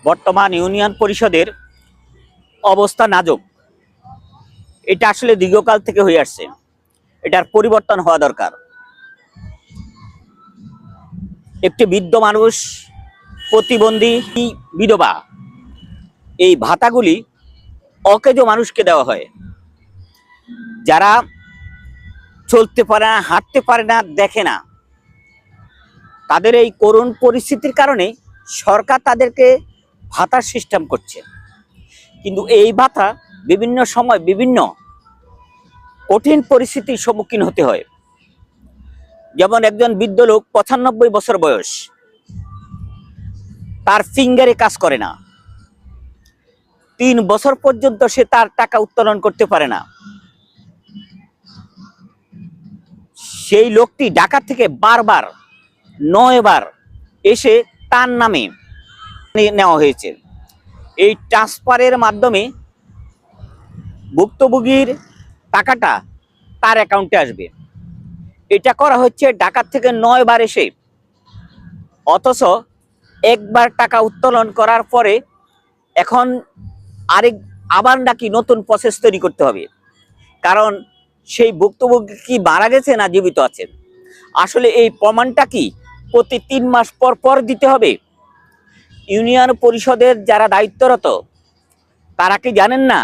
বর্তমান ইউনিয়ন পরিষদের অবস্থা নাজুক। এটা আসলে দীর্ঘকাল থেকে হয়ে আসছে, এটার পরিবর্তন হওয়া দরকার। একটি বৃদ্ধ মানুষ, প্রতিবন্ধী, বিধবা, এই ভাতাগুলি অকেজ মানুষকে দেওয়া হয়। যারা চলতে পারে না, হাঁটতে পারে না, দেখে না, তাদের এই করুণ পরিস্থিতির কারণে সরকার তাদেরকে ভাতার সিস্টেম করছে। কিন্তু এই ভাতা বিভিন্ন সময় বিভিন্ন কঠিন পরিস্থিতির সম্মুখীন হতে হয়। যেমন একজন বৃদ্ধ লোক, ৯৫ বছর বয়স, তার ফিঙ্গারে কাজ করে না, ৩ বছর পর্যন্ত সে তার টাকা উত্তোলন করতে পারে না। সেই লোকটি ঢাকা থেকে বারবার ৯ বার এসে তার নামে নেওয়া হয়েছে। এই ট্রান্সফারের মাধ্যমে ভুক্তভোগীর টাকাটা তার অ্যাকাউন্টে আসবে। এটা করা হচ্ছে ঢাকা থেকে ৯ বার এসে, অথচ একবার টাকা উত্তোলন করার পরে এখন আবার নাকি নতুন প্রসেস তৈরি করতে হবে। কারণ সেই ভুক্তভোগী কি মারা গেছে না জীবিত আছেন, আসলে এই প্রমাণটা কি প্রতি ৩ মাস পর পর দিতে হবে? ইউনিয়ন পরিষদের যারা দায়িত্বরত তারা কি জানেন না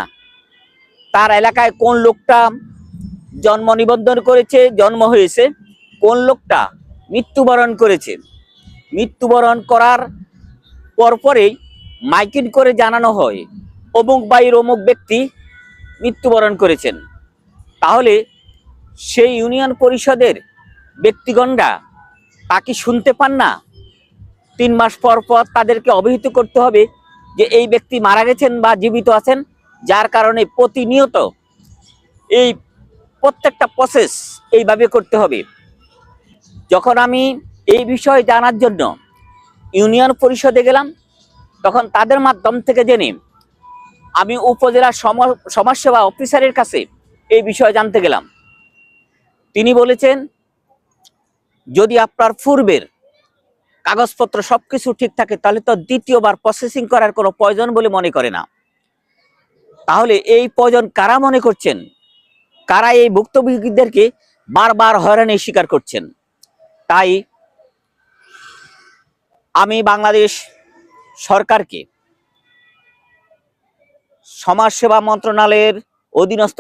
তার এলাকায় কোন লোকটা জন্ম নিবন্ধন করেছে, জন্ম হয়েছে, কোন লোকটা মৃত্যুবরণ করেছে? মৃত্যুবরণ করার পরপরেই মাইকিং করে জানানো হয় অমুক ভাইয়ের অমুক ব্যক্তি মৃত্যুবরণ করেছেন। তাহলে সেই ইউনিয়ন পরিষদের ব্যক্তিগণরা তা কি শুনতে পান না? ৩ মাস পর পর তাদেরকে অবহিত করতে হবে যে এই ব্যক্তি মারা গেছেন বা জীবিত আছেন, যার কারণে প্রতিনিয়ত এই প্রত্যেকটা প্রসেস এইভাবে করতে হবে। যখন আমি এই বিষয়ে জানার জন্য ইউনিয়ন পরিষদে গেলাম, তখন তাদের মাধ্যম থেকে জেনে আমি উপজেলা সমাজসেবা অফিসারের কাছে এই বিষয়ে জানতে গেলাম। তিনি বলেছেন, যদি আপনার পূর্বের কাগজপত্র সবকিছু ঠিক থাকে তাহলে তো দ্বিতীয়বার প্রসেসিং করার কোনো প্রয়োজন বলে মনে করে না। তাহলে এই প্রয়োজন কারা মনে করছেন? কারা এই ভুক্তভোগীদেরকে বারবার হয়রানির শিকার করছেন? তাই আমি বাংলাদেশ সরকারকে সমাজসেবা মন্ত্রণালয়ের অধীনস্থ